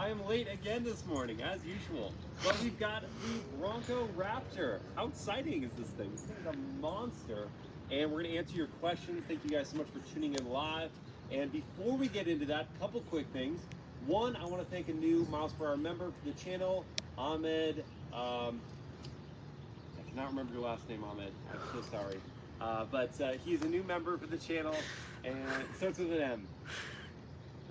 I am late again this morning, as usual. But we've got the Bronco Raptor. How exciting is this thing? This thing is a monster. And we're going to answer your questions. Thank you guys so much for tuning in live. And before we get into that, a couple quick things. One, I want to thank a new miles per hour member for the channel, Ahmed. I cannot remember your last name, Ahmed. I'm so sorry. But he's a new member for the channel, and it starts with an M.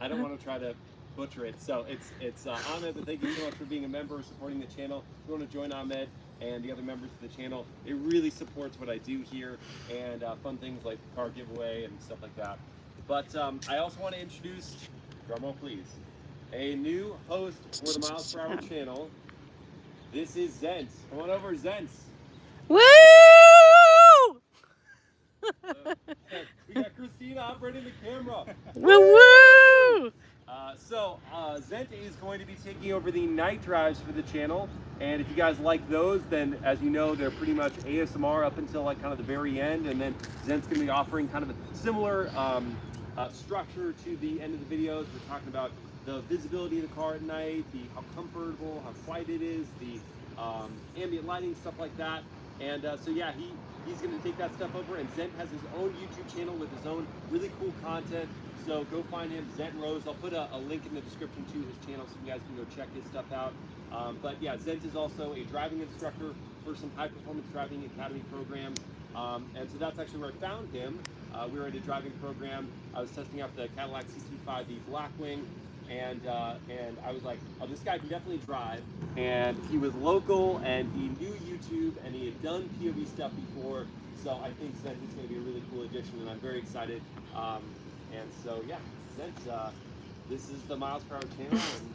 I don't want to try to butcher it. So it's Ahmed, but thank you so much for being a member, supporting the channel. If you want to join Ahmed and the other members of the channel, it really supports what I do here, and fun things like car giveaway and stuff like that. But I also want to introduce, drumroll please, a new host for the Miles Per Hour channel. This is Zent. Come on over, Zent. Woo! We got Christina operating the camera. Woo woo! Zent is going to be taking over the night drives for the channel, and if you guys like those, then as you know, they're pretty much ASMR up until like kind of the very end, and then Zent's going to be offering kind of a similar structure to the end of the videos. We're talking about the visibility of the car at night, how comfortable, how quiet it is, the ambient lighting, stuff like that. And so yeah, he's going to take that stuff over, and Zent has his own YouTube channel with his own really cool content. So go find him, Zent Rose. I'll put a link in the description to his channel so you guys can go check his stuff out. But yeah, Zent is also a driving instructor for some high performance driving academy programs. And so that's actually where I found him. We were at a driving program. I was testing out the Cadillac CT5, the Blackwing. And I was like, oh, this guy can definitely drive. And he was local, and he knew YouTube, and he had done POV stuff before. So I think Zent is going to be a really cool addition, and I'm very excited. And so yeah, Zent, this is the Miles Per Hour channel, and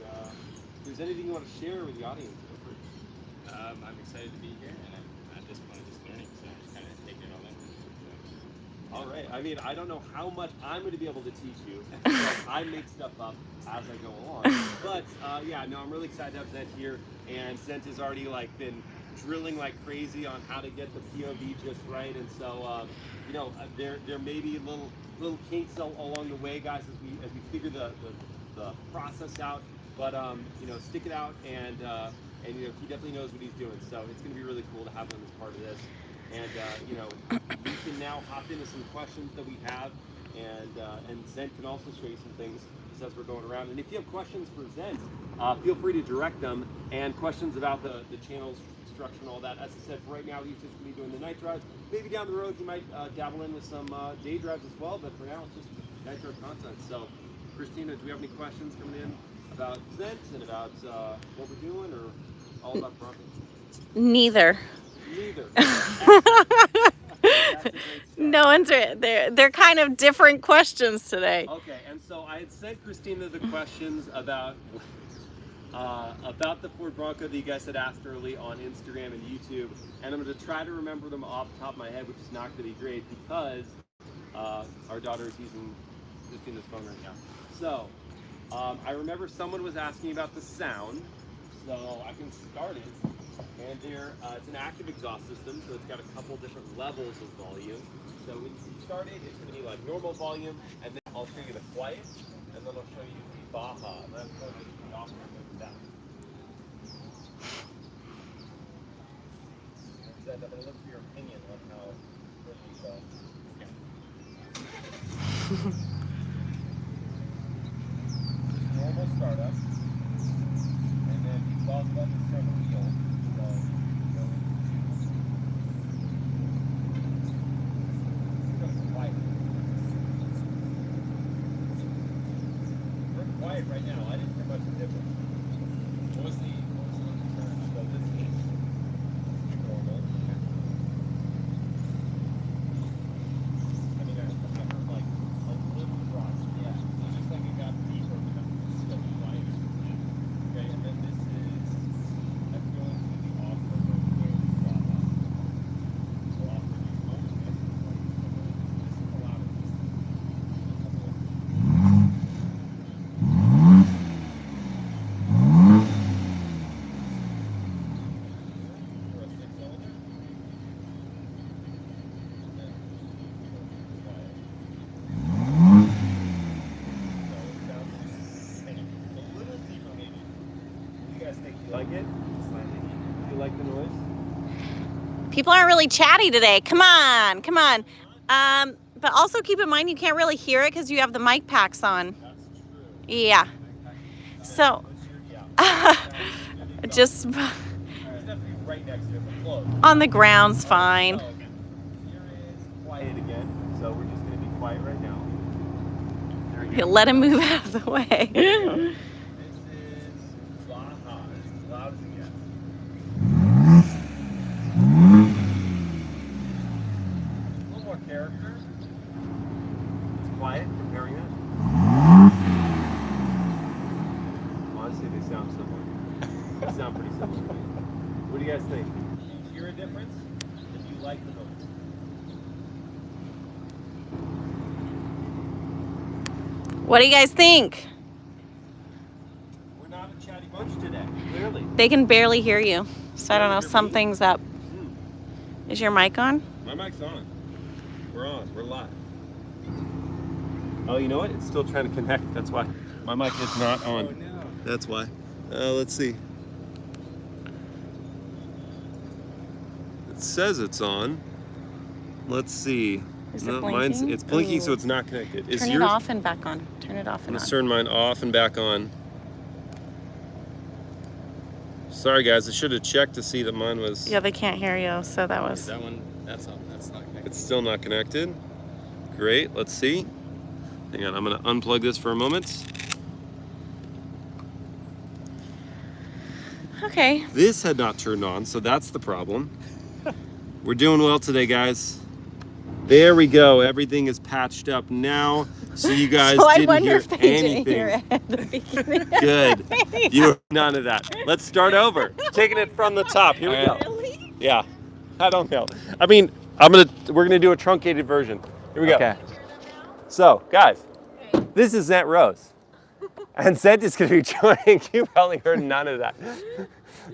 if there's anything you want to share with the audience, go for it. I'm excited to be here, and I'm at this point just learning, so I'm just kind of taking it all in. So. All right. I mean, I don't know how much I'm going to be able to teach you. Because I make stuff up as I go along. But yeah, no, I'm really excited to have Zent here, and Zent has already like been drilling like crazy on how to get the POV just right, and so you know, there may be little kinks along the way, guys, as we figure the process out. But you know, stick it out, and you know, he definitely knows what he's doing. So it's going to be really cool to have him as part of this. And you know, we can now hop into some questions that we have, and Zent can also show you some things as we're going around. And if you have questions for Zent, feel free to direct them, and questions about the channel's structure and all that. As I said, for right now, he's just going to be doing the night drives. Maybe down the road, you might dabble in with some day drives as well, but for now, it's just night drive content. So, Christina, do we have any questions coming in about Zent and about what we're doing, or all about Bronco? Neither. Neither. No answer. They're kind of different questions today. Okay, and so I had sent Christina the questions about the Ford Bronco that you guys had asked early on Instagram and YouTube, and I'm going to try to remember them off the top of my head, which is not going to be great because our daughter is using Christina's phone right now. So I remember someone was asking about the sound, so I can start it. And it's an active exhaust system, so it's got a couple different levels of volume. So when you start it, it's going to be like normal volume, and then I'll show you the quiet, and then I'll show you the Baja, and that's going to be the off and down. I'm going to look for your opinion on how good these go. Okay. Normal startup, and then exhaust buttons turn the wheel. Quiet right now. I didn't hear much of a difference. What was the concern? So this is normal. I mean, I heard like a little drop. Yeah. It looks like it got deeper, but it's still quiet. Okay, and then this is that's going to the off-road where we got so off-road you won't get this is allowed. guys think? You like it? Do you like the noise? People aren't really chatty today. Come on, come on. But also keep in mind you can't really hear it because you have the mic packs on. That's true. Yeah. So, just It's definitely right next to it, but close. on the ground's fine. So, here is quiet again. So we're just going to be quiet right now. There we go. Let him move out of the way. This is Baja. It's as loud as it gets. A little more character. It's quiet, comparing it. Honestly, they sound similar. They sound pretty similar to me. What do you guys think? Do you hear a difference? If you like the noise? What do you guys think? We're not a chatty bunch today, clearly. They can barely hear you. So I don't know, something's up. Is your mic on? My mic's on. We're on. We're live. Oh, you know what? It's still trying to connect. That's why. My mic is not on. Oh, no. That's why. Let's see. It says it's on. Let's see. Is it No, blinking? it's blinking, so Ooh. it's not connected. Is Turn yours? it off and back on. Turn it off I'm and gonna on. turn mine off and back on. Sorry guys, I should have checked to see that mine was. Yeah, they can't hear you, so that was. That one, that's not connected. It's still not connected. Great, let's see. Hang on, I'm gonna unplug this for a moment. Okay. This had not turned on, so that's the problem. We're doing well today, guys. There we go. Everything is patched up now, so you guys So I didn't wonder hear if they anything. didn't hear it at the beginning. Good. You none of that. Let's start over. Taking it from the top. Here we go. Really? Yeah. I don't know. I mean, we're gonna do a truncated version. Here we go. Okay. So, guys, this is Zent Rose. And Zent is going to be joining. You probably heard none of that.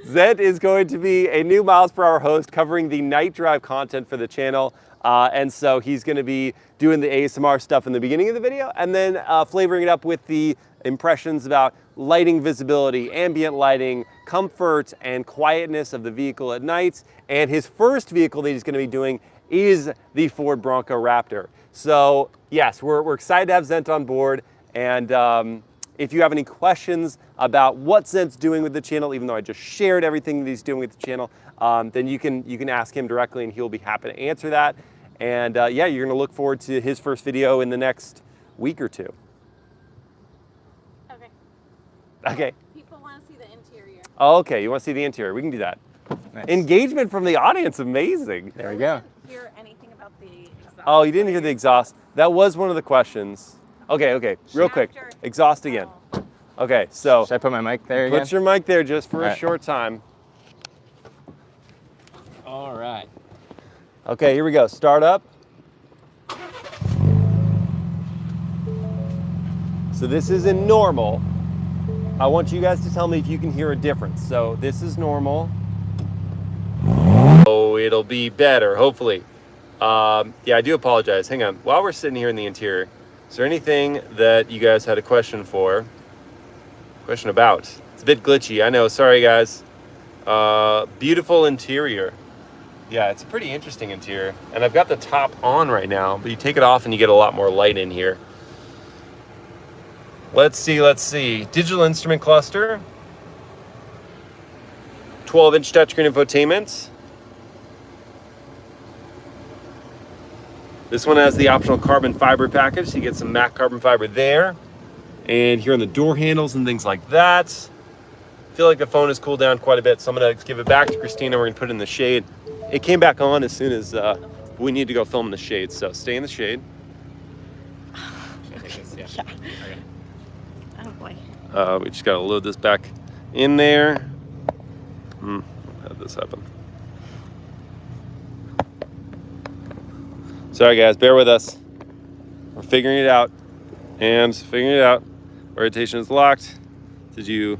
Zent is going to be a new miles per hour host covering the night drive content for the channel. And so he's going to be doing the ASMR stuff in the beginning of the video and then flavoring it up with the impressions about lighting visibility, ambient lighting, comfort, and quietness of the vehicle at night. And his first vehicle that he's going to be doing is the Ford Bronco Raptor. So yes, we're excited to have Zent on board. And if you have any questions about what Zent's doing with the channel, even though I just shared everything that he's doing with the channel, then you can ask him directly and he'll be happy to answer that. And yeah, you're gonna look forward to his first video in the next week or two. Okay. Okay. People want to see the interior. Oh, okay, you wanna see the interior, we can do that. Nice. Engagement from the audience, amazing. There we go. I didn't hear anything about the exhaust. Oh, you didn't hear the exhaust? That was one of the questions. Okay, real quick, Shafter. exhaust again. Oh. Okay, so Should I put my mic there again? put your mic there just for a Alright. short time. All right. Okay, here we go. Start up. So this is in normal. I want you guys to tell me if you can hear a difference. So this is normal. Oh, it'll be better, hopefully. Yeah, I do apologize. Hang on. While we're sitting here in the interior, is there anything that you guys had a question for? Question about? It's a bit glitchy, I know. Sorry, guys. Beautiful interior. Yeah, it's a pretty interesting interior. And I've got the top on right now, but you take it off and you get a lot more light in here. Let's see. Digital instrument cluster. 12-inch touchscreen infotainment. This one has the optional carbon fiber package, so you get some matte carbon fiber there. And here on the door handles and things like that. I feel like the phone has cooled down quite a bit, so I'm gonna give it back to Christina. We're gonna put it in the shade. It came back on as soon as we need to go film in the shade, so stay in the shade. Should I take this? Yeah. Yeah. Okay. Oh boy. We just gotta load this back in there. How'd this happen? Sorry guys, bear with us. We're figuring it out. And figuring it out. Orientation is locked. Did you?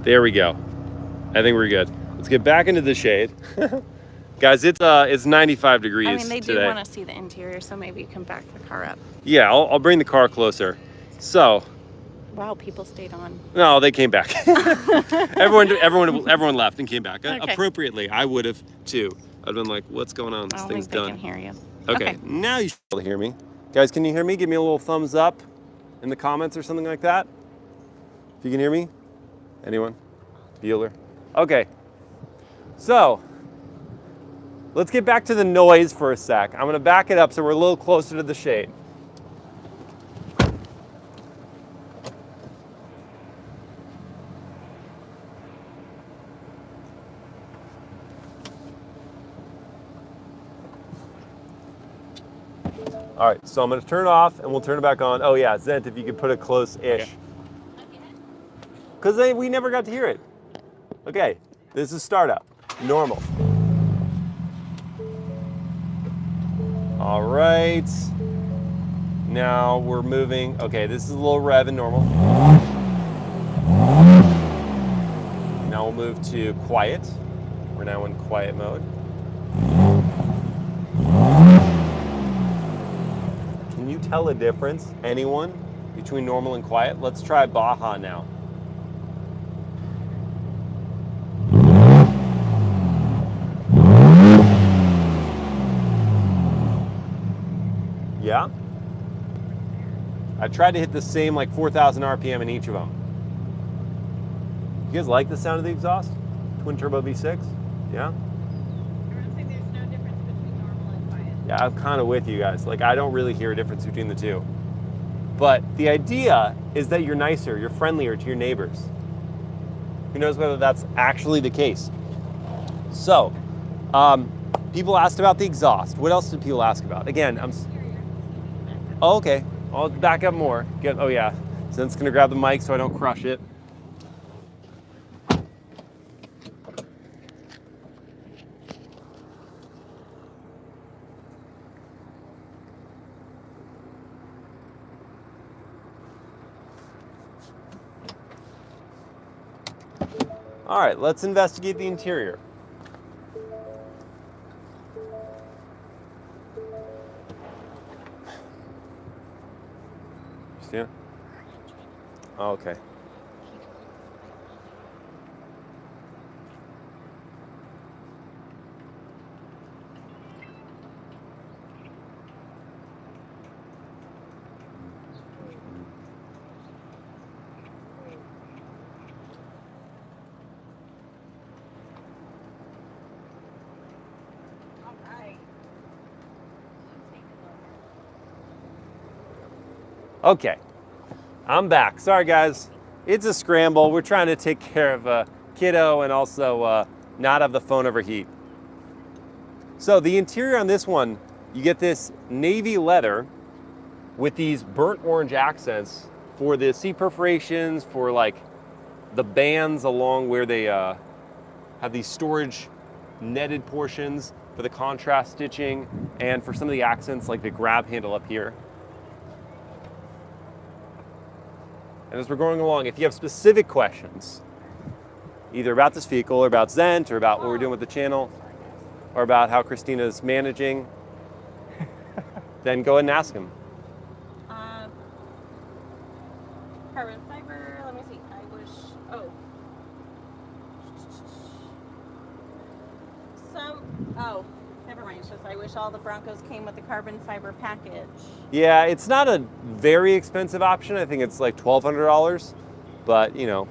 There we go. I think we're good. Let's get back into the shade. Guys, it's 95 degrees I mean, they do today. want to see the interior, so maybe you can back the car up. Yeah, I'll bring the car closer. So, Wow, people stayed on. No, they came back. everyone left and came back. Okay. Appropriately, I would have too. I'd been like, what's going on? I This don't thing's think they done. can hear you. Okay, now you should be able to hear me. Guys, can you hear me? Give me a little thumbs up in the comments or something like that. If you can hear me. Anyone? Bueller? Okay. So, let's get back to the noise for a sec. I'm gonna back it up so we're a little closer to the shade. All right, so I'm gonna turn it off and we'll turn it back on. Oh yeah, Zent, if you could put it close-ish. Because we never got to hear it. Okay, this is startup, normal. All right, now we're moving. Okay, this is a little rev and normal. Now we'll move to quiet. We're now in quiet mode. Can you tell a difference, anyone, between normal and quiet? Let's try Baja now. Yeah? I tried to hit the same like 4,000 RPM in each of them. You guys like the sound of the exhaust? Twin turbo V6? Yeah? Everyone's saying there's no difference between normal and quiet. Yeah, I'm kind of with you guys. Like, I don't really hear a difference between the two. But the idea is that you're nicer, you're friendlier to your neighbors. Who knows whether that's actually the case? So, people asked about the exhaust. What else did people ask about? Again, oh, okay. I'll back up more. Oh yeah, Zent's gonna grab the mic so I don't crush it. All right, let's investigate the interior. Yeah. Oh, okay. Okay, I'm back. Sorry guys, it's a scramble. We're trying to take care of a kiddo and also not have the phone overheat. So the interior on this one, you get this navy leather with these burnt orange accents for the seat perforations, for like the bands along where they have these storage netted portions, for the contrast stitching, and for some of the accents like the grab handle up here. And as we're going along, if you have specific questions, either about this vehicle or about Zent or about what we're doing with the channel or about how Christina's managing, then go ahead and ask him. Carbon fiber, let me see. Never mind. It's just I wish all the Broncos came with the carbon fiber package. Yeah, it's not a very expensive option. I think it's like $1,200, but you know,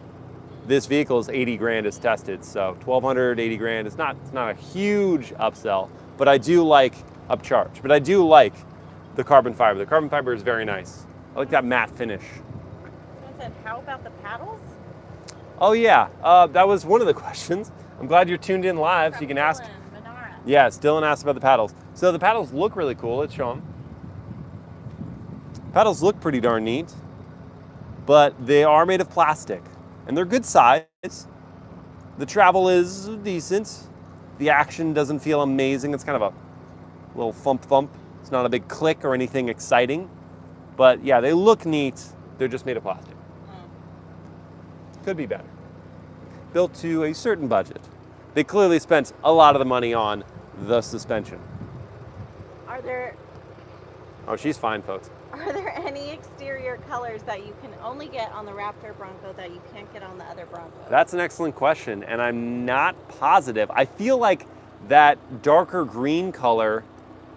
this vehicle is 80 grand as tested, so 1,200, 80 grand. It's not a huge upsell, but I do like upcharge. But I do like the carbon fiber. The carbon fiber is very nice. I like that matte finish. And how about the paddles? Oh yeah, that was one of the questions. I'm glad you're tuned in live, so you can ask. Yes, Dylan asked about the paddles. So the paddles look really cool. Let's show them. Paddles look pretty darn neat, but they are made of plastic, and they're good size. The travel is decent. The action doesn't feel amazing. It's kind of a little thump thump. It's not a big click or anything exciting, but yeah, they look neat. They're just made of plastic. Could be better. Built to a certain budget. They clearly spent a lot of the money on the suspension. Are there... Oh, she's fine, folks. Are there any exterior colors that you can only get on the Raptor Bronco that you can't get on the other Broncos? That's an excellent question, and I'm not positive. I feel like that darker green color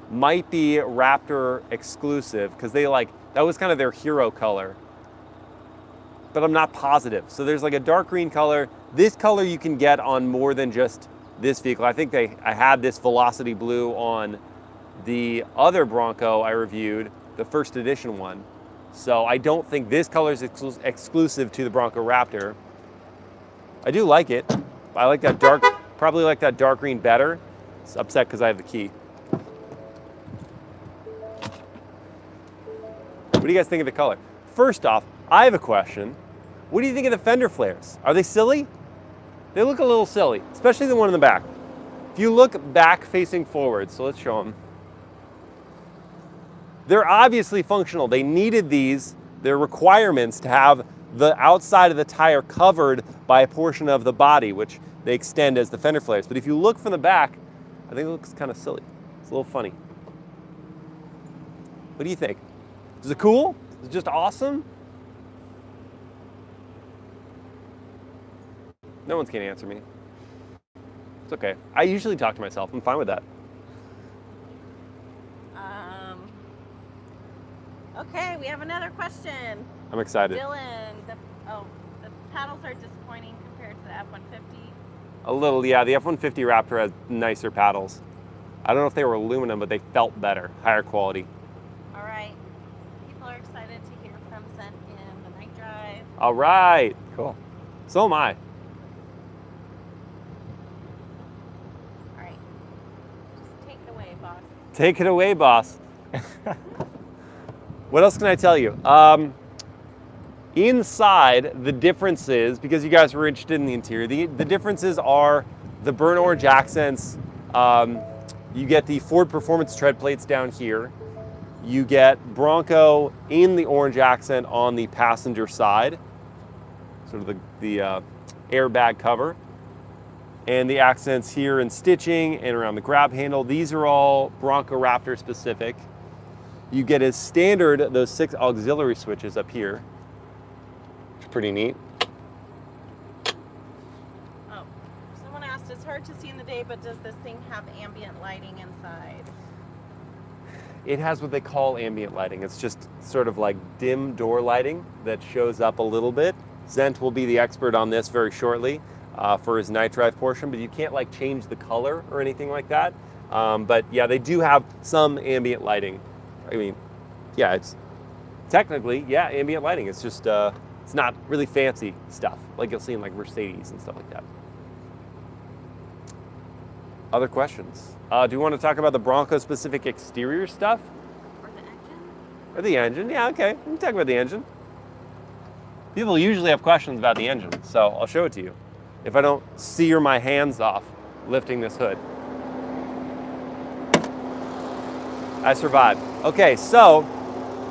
might be Raptor exclusive because that was kind of their hero color. But I'm not positive. So there's like a dark green color. This color you can get on more than just this vehicle. I think I had this Velocity Blue on the other Bronco I reviewed, the first edition one. So I don't think this color is exclusive to the Bronco Raptor. I do like it. I like that dark, probably like that dark green better. It's upset because I have the key. What do you guys think of the color? First off, I have a question. What do you think of the fender flares? Are they silly? They look a little silly, especially the one in the back. If you look back facing forward, so let's show them. They're obviously functional. They needed these, their requirements to have the outside of the tire covered by a portion of the body, which they extend as the fender flares. But if you look from the back, I think it looks kind of silly. It's a little funny. What do you think? Is it cool? Is it just awesome? No one's gonna answer me. It's okay. I usually talk to myself. I'm fine with that. Okay, we have another question. I'm excited. Dylan, the paddles are disappointing compared to the F-150. A little, yeah. The F-150 Raptor has nicer paddles. I don't know if they were aluminum, but they felt better, higher quality. All right. People are excited to hear from Senna in the night drive. All right. Cool. So am I. All right. Just take it away, boss. Take it away, boss. What else can I tell you? Inside, the differences, because you guys were interested in the interior, the differences are the burnt orange accents. You get the Ford Performance tread plates down here. You get Bronco in the orange accent on the passenger side, sort of the airbag cover. And the accents here in stitching and around the grab handle. These are all Bronco Raptor specific. You get as standard those 6 auxiliary switches up here. Which is pretty neat. Oh, someone asked, it's hard to see in the day, but does this thing have ambient lighting inside? It has what they call ambient lighting. It's just sort of like dim door lighting that shows up a little bit. Zent will be the expert on this very shortly for his night drive portion, but you can't like change the color or anything like that. But yeah, they do have some ambient lighting. I mean, yeah, it's technically, yeah, ambient lighting. It's just, it's not really fancy stuff like you'll see in like Mercedes and stuff like that. Other questions? Do you want to talk about the Bronco specific exterior stuff? Or the engine? Or the engine? Yeah, okay. We can talk about the engine. People usually have questions about the engine, so I'll show it to you. If I don't sear my hands off lifting this hood. I survived. Okay, so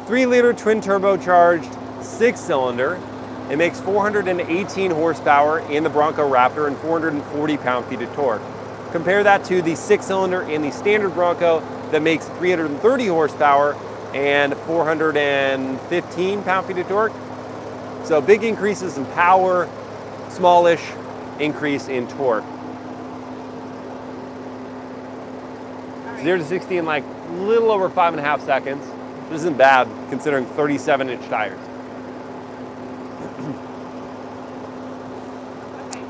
3-liter twin-turbocharged 6-cylinder. It makes 418 horsepower in the Bronco Raptor and 440 pound-feet of torque. Compare that to the 6-cylinder in the standard Bronco that makes 330 horsepower and 415 pound-feet of torque. So big increases in power, smallish increase in torque. 0 to 60 in like a little over 5.5 seconds, which isn't bad considering 37-inch tires. Okay.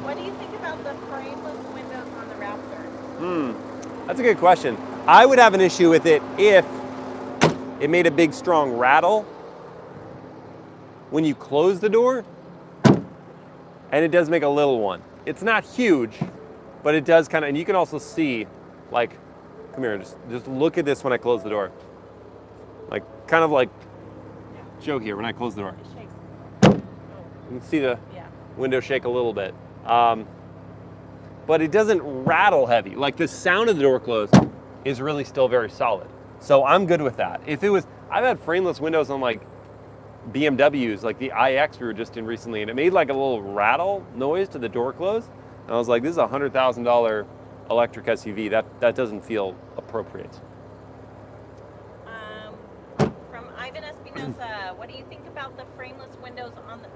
What do you think about the frameless windows on the Raptor? That's a good question. I would have an issue with it if it made a big strong rattle when you close the door, and it does make a little one. It's not huge, but it does kind of, and you can also see, like, come here, just look at this when I close the door. Like, kind of like, show here when I close the door. It shakes. You can see the Yeah. window shake a little bit. But it doesn't rattle heavy. Like the sound of the door close is really still very solid. So I'm good with that. If it was, I've had frameless windows on like BMWs, like the iX we were just in recently, and it made like a little rattle noise to the door close. And I was like, this is a $100,000 electric SUV. That doesn't feel appropriate. knows, what do you think about the frameless windows on the,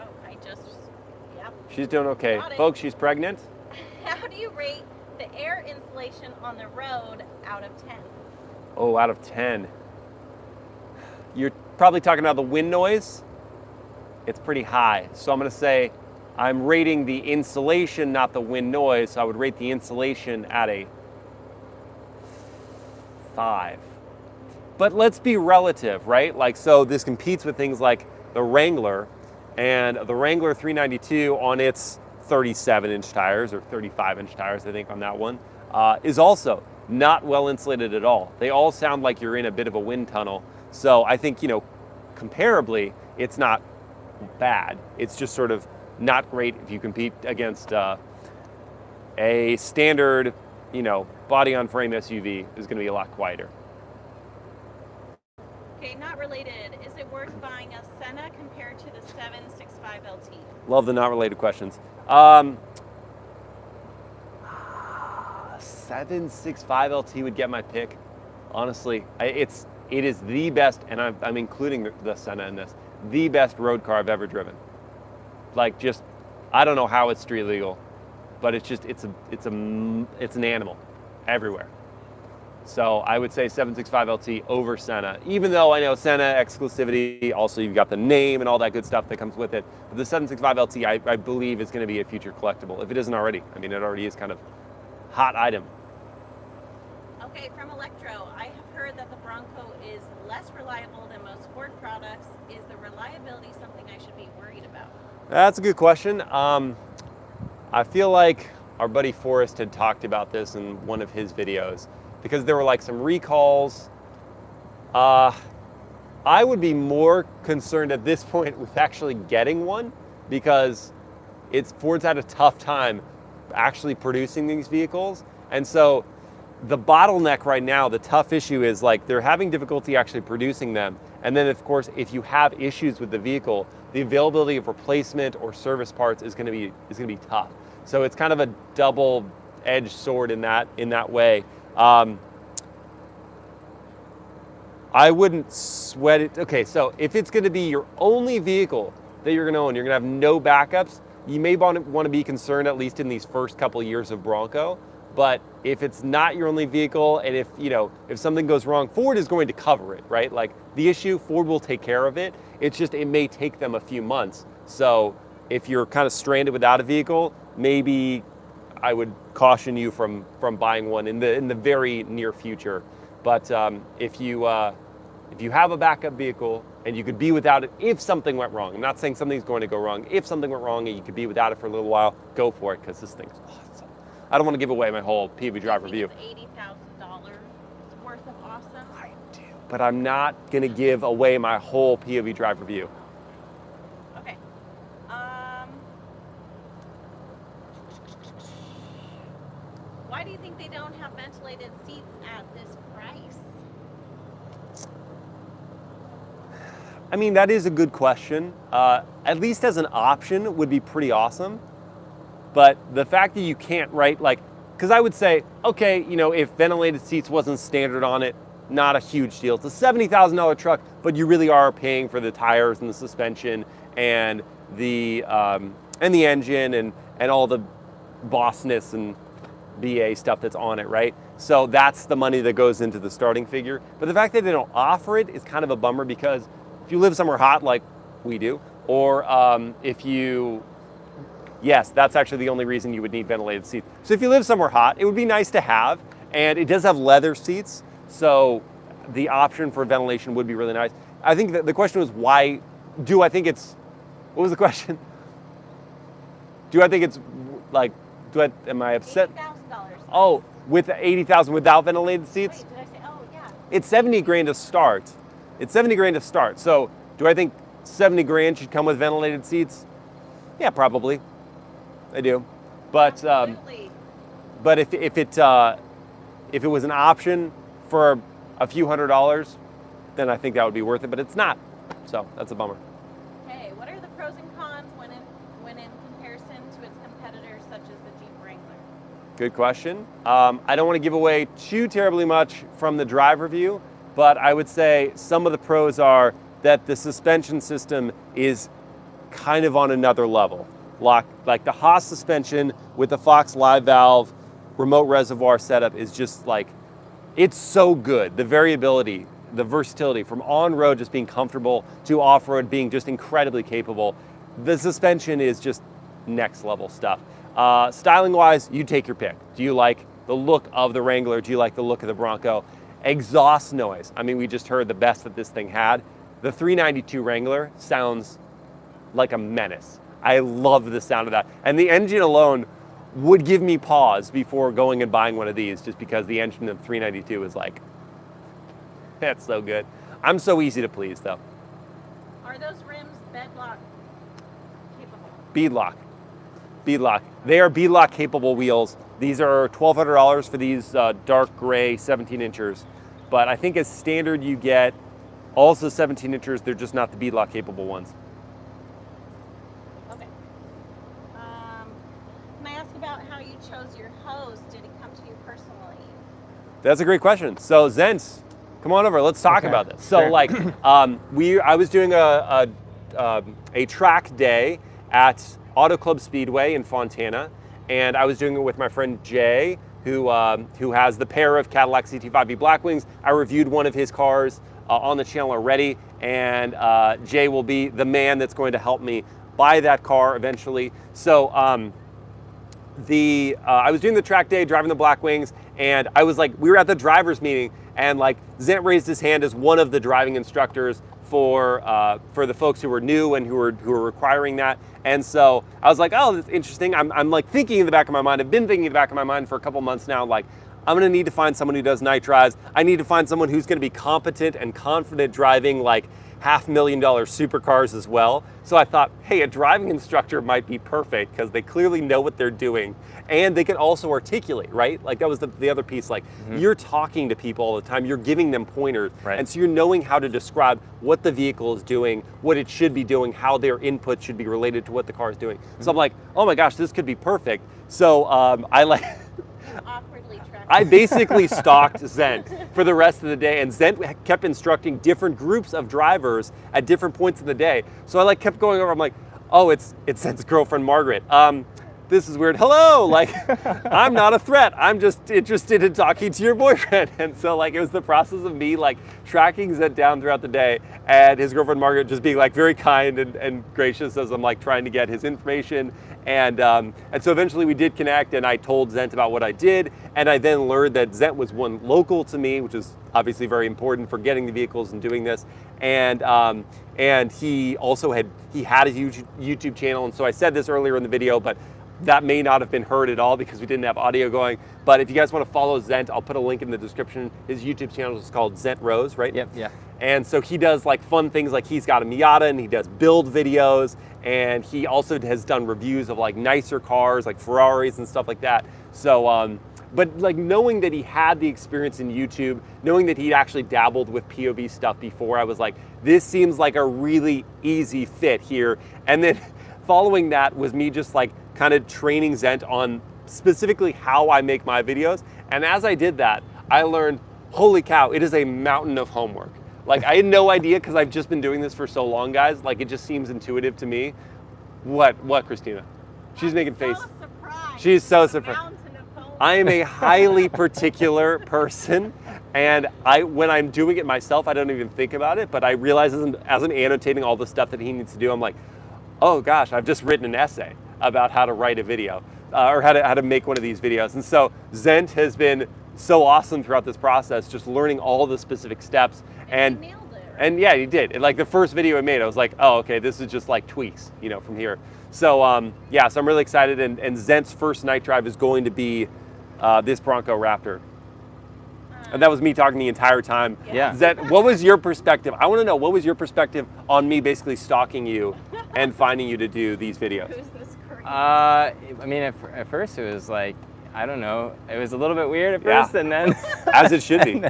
yep. She's doing okay. Got it. Folks, she's pregnant. How do you rate the air insulation on the road out of 10? Oh, out of 10. You're probably talking about the wind noise. It's pretty high. So I'm gonna say I'm rating the insulation, not the wind noise. So I would rate the insulation at a 5. But let's be relative, right? Like, so this competes with things like the Wrangler, and the Wrangler 392 on its 37-inch tires, or 35-inch tires, I think, on that one, is also not well insulated at all. They all sound like you're in a bit of a wind tunnel. So I think, you know, comparably, it's not bad. It's just sort of not great if you compete against a standard, you know, body-on-frame SUV is going to be a lot quieter. Okay, not related. Is it worth buying a Senna compared to the 765 LT? Love the not related questions. 765 LT would get my pick. Honestly, it is the best, and I'm including the Senna in this, the best road car I've ever driven. Like, just, I don't know how it's street legal, but it's just, it's an animal everywhere. So I would say 765 LT over Senna, even though I know Senna exclusivity, also you've got the name and all that good stuff that comes with it. But the 765 LT, I believe, is going to be a future collectible, if it isn't already. I mean, it already is kind of hot item. Okay, from Electro, I have heard that the Bronco is less reliable than most Ford products. Is the reliability something I should be worried about? That's a good question. I feel like our buddy Forrest had talked about this in one of his videos, because there were like some recalls. I would be more concerned at this point with actually getting one, because Ford's had a tough time actually producing these vehicles. And so the bottleneck right now, the tough issue is like they're having difficulty actually producing them. And then of course, if you have issues with the vehicle, the availability of replacement or service parts is going to be tough. So it's kind of a double-edged sword in that way. I wouldn't sweat it. Okay, so if it's going to be your only vehicle that you're going to own, you're going to have no backups, you may want to be concerned, at least in these first couple of years of Bronco. But if it's not your only vehicle, and if something goes wrong, Ford is going to cover it, right? Like the issue, Ford will take care of it. It's just, it may take them a few months. So if you're kind of stranded without a vehicle, maybe I would caution you from buying one in the very near future. But if you have a backup vehicle and you could be without it if something went wrong, I'm not saying something's going to go wrong. If something went wrong and you could be without it for a little while, go for it, because this thing's awesome. I don't want to give away my whole POV drive review. It's $80,000 worth of awesome. I do, but I'm not going to give away my whole POV drive review. Okay. Why do you think they don't have ventilated seats at this price? I mean, that is a good question. At least as an option would be pretty awesome. But the fact that you can't, right, like, because I would say, okay, if ventilated seats wasn't standard on it, not a huge deal. It's a $70,000 truck, but you really are paying for the tires and the suspension and the engine and all the bossness and BA stuff that's on it, right? So that's the money that goes into the starting figure. But the fact that they don't offer it is kind of a bummer, because if you live somewhere hot like we do, or yes, that's actually the only reason you would need ventilated seats. So if you live somewhere hot, it would be nice to have, and it does have leather seats, so the option for ventilation would be really nice. I think that the question was, why do I think it's, what was the question? Do I think it's like, am I upset? $80,000. Oh, with $80,000 without ventilated seats? Wait, did I say, oh yeah. It's 70 grand to start. It's 70 grand to start. So do I think 70 grand should come with ventilated seats? Yeah, probably. I do. But but if it was an option for a few $100s, then I think that would be worth it. But it's not. So that's a bummer. Hey, what are the pros and cons when in comparison to its competitors, such as the Jeep Wrangler? Good question. I don't want to give away too terribly much from the drive review, but I would say some of the pros are that the suspension system is kind of on another level. Like the Haas suspension with the Fox live valve remote reservoir setup is just like, it's so good. The variability, the versatility from on-road just being comfortable to off-road being just incredibly capable. The suspension is just next level stuff. Styling wise, you take your pick. Do you like the look of the Wrangler? Do you like the look of the Bronco? Exhaust noise. I mean, we just heard the best that this thing had. The 392 Wrangler sounds like a menace. I love the sound of that. And the engine alone would give me pause before going and buying one of these, just because the engine of 392 is like, that's so good. I'm so easy to please though. Are those rims Beadlock capable? Beadlock. Beadlock. They are Beadlock capable wheels. These are $1,200 for these dark gray 17 inchers. But I think as standard you get also 17 inchers, they're just not the Beadlock capable ones. Okay. Can I ask about how you chose your hose? Did it come to you personally? That's a great question. So Zents, come on over. Let's talk about this. So Sure. like, I was doing a track day at Auto Club Speedway in Fontana, and I was doing it with my friend Jay, who has the pair of Cadillac CT5V Blackwings. I reviewed one of his cars on the channel already, and Jay will be the man that's going to help me buy that car eventually. So I was doing the track day, driving the Blackwings, and I was like, we were at the driver's meeting, and like Zent raised his hand as one of the driving instructors for the folks who were new and who were requiring that. And so I was like, oh, that's interesting. I'm like thinking in the back of my mind, I've been thinking in the back of my mind for a couple months now, like, I'm gonna need to find someone who does night drives. I need to find someone who's gonna be competent and confident driving like $500,000 supercars as well. So I thought, hey, a driving instructor might be perfect because they clearly know what they're doing and they can also articulate, right? Like that was the other piece, like you're talking to people all the time, you're giving them pointers. Right. And so you're knowing how to describe what the vehicle is doing, what it should be doing, how their input should be related to what the car is doing. So I'm like, oh my gosh, this could be perfect. So I like, Awkwardly tracked. I basically stalked Zent for the rest of the day, and Zent kept instructing different groups of drivers at different points in the day. So I like kept going over. I'm like, oh, it's Zent's girlfriend Margaret. This is weird. Hello, like I'm not a threat. I'm just interested in talking to your boyfriend. And so like it was the process of me like tracking Zent down throughout the day, and his girlfriend Margaret just being like very kind and gracious as I'm like trying to get his information. And so eventually we did connect, and I told Zent about what I did, and I then learned that Zent was one local to me, which is obviously very important for getting the vehicles and doing this. And he also had a YouTube channel, and so I said this earlier in the video, but that may not have been heard at all because we didn't have audio going. But if you guys want to follow Zent, I'll put a link in the description. His YouTube channel is called Zent Rose, right? Yep, yeah. And so he does like fun things, like he's got a Miata and he does build videos, and he also has done reviews of like nicer cars like Ferraris and stuff like that. So but like knowing that he had the experience in YouTube, knowing that he'd actually dabbled with POV stuff before, I was like, this seems like a really easy fit here. And then following that was me just like kind of training Zent on specifically how I make my videos. And as I did that, I learned, holy cow, it is a mountain of homework. Like I had no idea because I've just been doing this for so long, guys. Like it just seems intuitive to me. What, Christina? She's making face. So surprised. She's so surprised. Mountain of homework. I am a highly particular person, and when I'm doing it myself, I don't even think about it, but I realize as I'm annotating all the stuff that he needs to do, I'm like, oh gosh, I've just written an essay about how to write a video, or how to make one of these videos. And so Zent has been so awesome throughout this process, just learning all the specific steps. And you nailed it. Right? And yeah, he did. And like the first video I made, I was like, oh, okay, this is just like tweaks, from here. So yeah, so I'm really excited. And Zent's first night drive is going to be this Bronco Raptor. And that was me talking the entire time. Yeah. Zent, what was your perspective? I want to know, what was your perspective on me basically stalking you and finding you to do these videos? Who's this crazy? I mean, at first it was like, I don't know, it was a little bit weird at first, and then as it should be.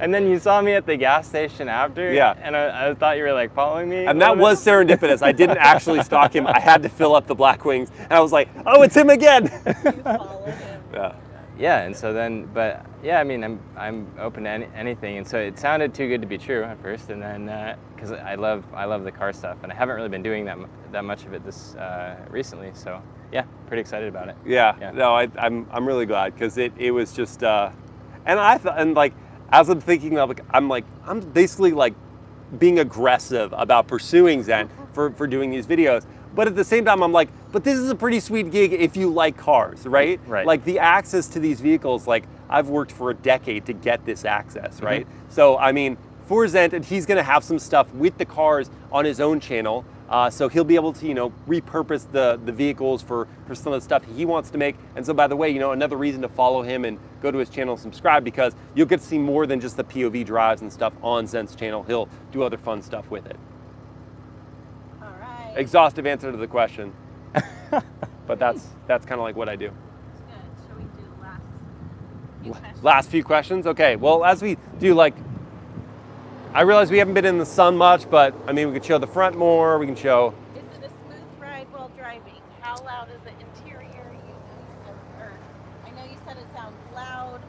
and then you saw me at the gas station after, Yeah. and I thought you were like following me. And that was serendipitous. I didn't actually stalk him. I had to fill up the Blackwings, and I was like, oh, it's him again. You followed him. Yeah. yeah, and so then, but yeah, I mean, I'm open to anything, and so it sounded too good to be true at first, and then because I love the car stuff, and I haven't really been doing that much of it this recently, so yeah, pretty excited about it. Yeah. No, I'm really glad because it was just and I thought, and like as I'm thinking of, I'm basically like being aggressive about pursuing Zen for doing these videos. But at the same time, I'm like, but this is a pretty sweet gig if you like cars, right? Right. Like the access to these vehicles, like I've worked for a decade to get this access, right? So, I mean, for Zent, and he's gonna have some stuff with the cars on his own channel. So he'll be able to, repurpose the vehicles for some of the stuff he wants to make. And so by the way, another reason to follow him and go to his channel and subscribe, because you'll get to see more than just the POV drives and stuff on Zent's channel. He'll do other fun stuff with it. All right. Exhaustive answer to the question. But that's kind of like what I do. That's good. Shall we do the last few questions? Last few questions? Okay, well, as we do, I realize we haven't been in the sun much, but I mean, we could show the front more, we can show. Is it a smooth ride while driving? How loud is the interior? I know you said it sounds loud,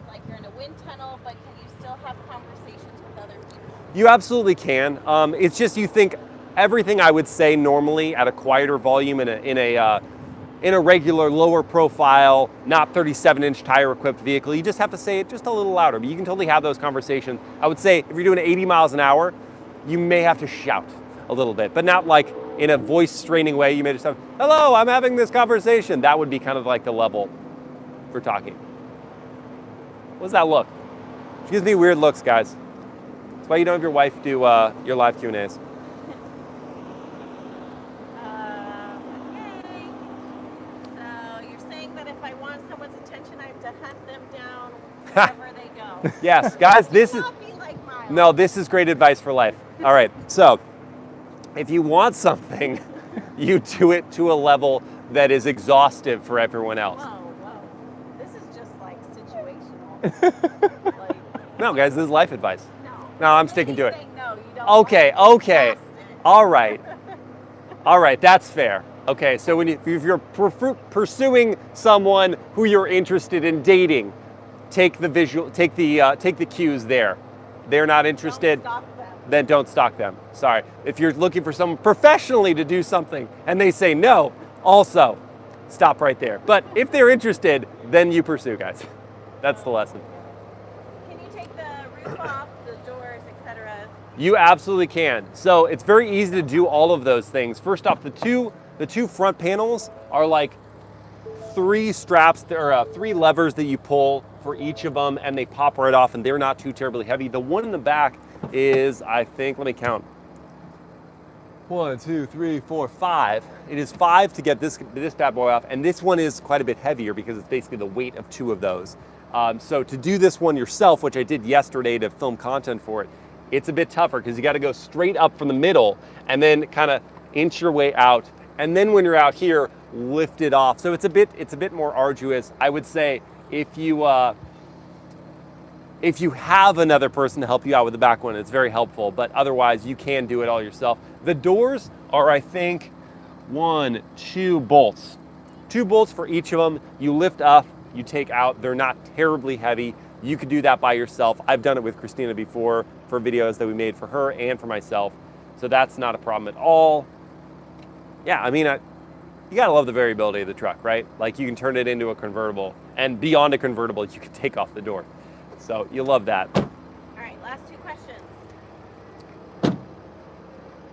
like you're in a wind tunnel, but can you still have conversations with other people? You absolutely can. It's just you think everything I would say normally at a quieter volume in a regular lower profile, not 37-inch tire equipped vehicle, you just have to say it just a little louder. But you can totally have those conversations. I would say if you're doing 80 miles an hour, you may have to shout a little bit, but not like in a voice straining way. You may just have, hello, I'm having this conversation. That would be kind of like the level for talking. What does that look? She gives me weird looks, guys. That's why you don't have your wife do your live Q&As. Okay. So you're saying that if I want someone's attention, I have to hunt them down wherever they go. Yes, guys, this is, Not be like Miles. no, this is great advice for life. All right, so if you want something, you do it to a level that is exhaustive for everyone else. Whoa. This is just like situational. Like, No, guys, this is life advice. no. No, I'm sticking to it. Saying no, you don't Okay, want to okay. cast it. All right, that's fair. Okay, so if you're pursuing someone who you're interested in dating, take the cues there. They're not interested, Don't stop them. then don't stalk them. Sorry. If you're looking for someone professionally to do something and they say no, also stop right there. But if they're interested, then you pursue, guys. That's the lesson. Can you take the roof off, the doors, etc.? You absolutely can. So it's very easy to do all of those things. First off, the two front panels are like three straps, there are three levers that you pull for each of them, and they pop right off, and they're not too terribly heavy. The one in the back is, I think, let me count. 1, 2, 3, 4, 5. It is 5 to get this bad boy off, and this one is quite a bit heavier because it's basically the weight of two of those. So to do this one yourself, which I did yesterday to film content for it, it's a bit tougher because you got to go straight up from the middle and then kind of inch your way out, and then when you're out here, lift it off. So it's a bit more arduous. I would say if you have another person to help you out with the back one, it's very helpful, but otherwise you can do it all yourself. The doors are, I think, 1, 2 bolts. 2 bolts for each of them. You lift up, you take out. They're not terribly heavy. You could do that by yourself. I've done it with Christina before for videos that we made for her and for myself. So that's not a problem at all. Yeah, I mean, you gotta love the variability of the truck, right? Like you can turn it into a convertible, and beyond a convertible, you can take off the door. So you love that. All right, last 2 questions.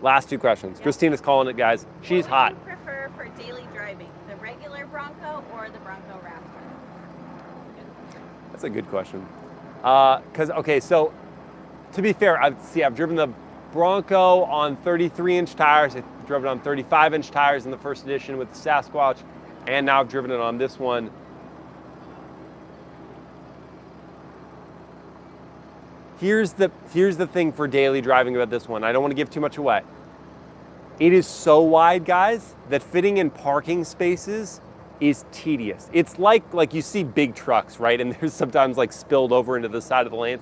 Last 2 questions. Yep. Christina's calling it, guys. She's hot. What do you prefer for daily driving, the regular Bronco or the Bronco Raptor? That's a good question. Okay, so to be fair, I've driven the Bronco on 33-inch tires. I drove it on 35-inch tires in the first edition with the Sasquatch, and now I've driven it on this one. Here's the thing for daily driving about this one. I don't want to give too much away. It is so wide, guys, that fitting in parking spaces is tedious. It's like you see big trucks, right? And there's sometimes like spilled over into the side of the lane.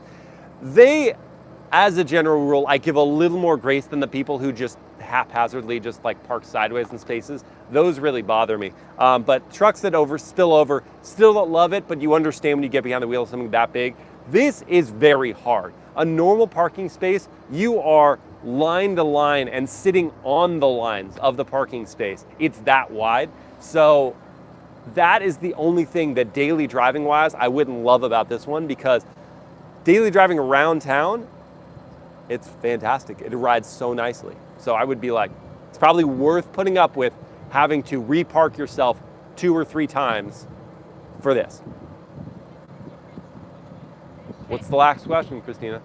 as a general rule, I give a little more grace than the people who just haphazardly just like park sideways in spaces. Those really bother me. But trucks that spill over, still don't love it, but you understand when you get behind the wheel of something that big. This is very hard. A normal parking space, you are line to line and sitting on the lines of the parking space. It's that wide. So that is the only thing that daily driving wise, I wouldn't love about this one, because daily driving around town, it's fantastic. It rides so nicely. So I would be like, it's probably worth putting up with having to repark yourself 2 or 3 times for this. What's the last question, Christina?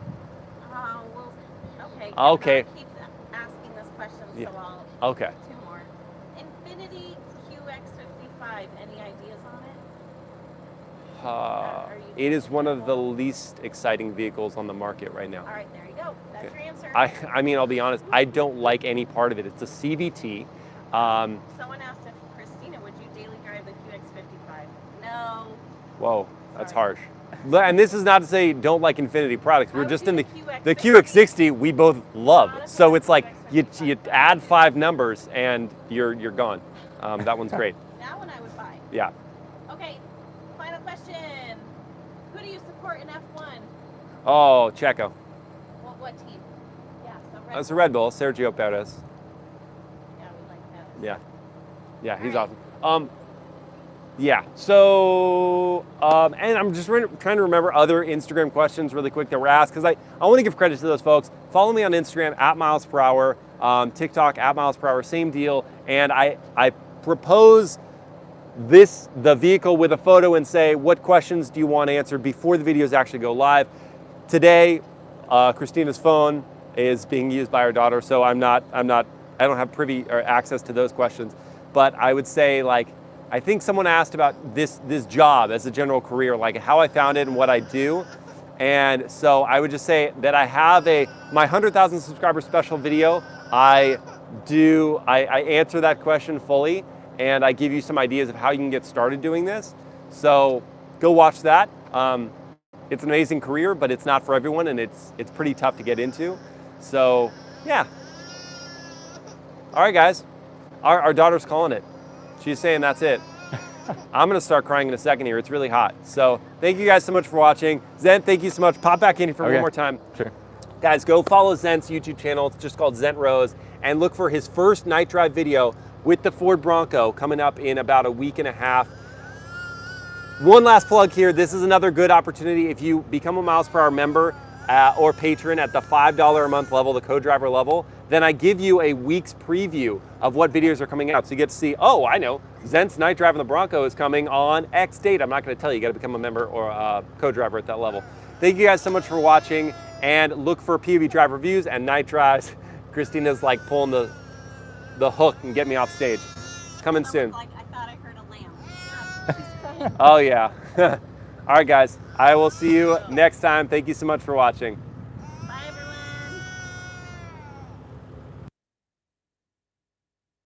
Okay. Okay. Keep asking this question, Yeah. so I'll Okay. 2 more. Infiniti QX55. Any ideas on it? It is one of the least exciting vehicles on the market right now. All right, there you go. That's your answer. I mean, I'll be honest, I don't like any part of it. It's a CVT. Someone asked if Christina, would you daily drive the QX55? No. Whoa, that's Sorry. harsh. And this is not to say don't like Infiniti products. I We're would just do in the the QX60 QX60 we both love. Not a So fan it's of like you QX55. add 5 numbers and you're gone. That one's great. That one I would buy. Yeah. Okay, final question. Who do you support in F1? Oh, Checo. What team? Yeah, so Red That's a Bull. Red Bull, Sergio Perez. Yeah, we like that. Yeah. Yeah, he's Alright. awesome. Yeah, so, and I'm just trying to remember other Instagram questions really quick that were asked, because I want to give credit to those folks. Follow me on Instagram at miles per hour, TikTok at miles per hour, same deal. And I propose the vehicle with a photo and say, what questions do you want answered before the videos actually go live? Today, Christina's phone is being used by her daughter, so I don't have privy or access to those questions. But I would say, like, I think someone asked about this job as a general career, like how I found it and what I do. And so I would just say that I have my 100,000 subscriber special video. I answer that question fully, and I give you some ideas of how you can get started doing this. So go watch that. It's an amazing career, but it's not for everyone, and it's pretty tough to get into. So yeah. All right, guys. Our daughter's calling it. She's saying that's it. I'm gonna start crying in a second here. It's really hot. So thank you guys so much for watching. Zent, thank you so much. Pop back in here for Okay. one more time. Sure. Guys, go follow Zent's YouTube channel. It's just called Zent Rose, and look for his first night drive video with the Ford Bronco coming up in about a week and a half. One last plug here. This is another good opportunity. If you become a miles per hour member or patron at the $5 a month level, the co-driver level, then I give you a week's preview of what videos are coming out. So you get to see, oh, I know, Zent's night driving the Bronco is coming on X date. I'm not gonna tell you, you gotta become a member or a co-driver at that level. Thank you guys so much for watching, and look for POV drive reviews and night drives. Christina's like pulling the hook and get me off stage. Coming soon. Like, I thought I heard a lamb. Oh yeah. All right, guys, I will see you next time. Thank you so much for watching.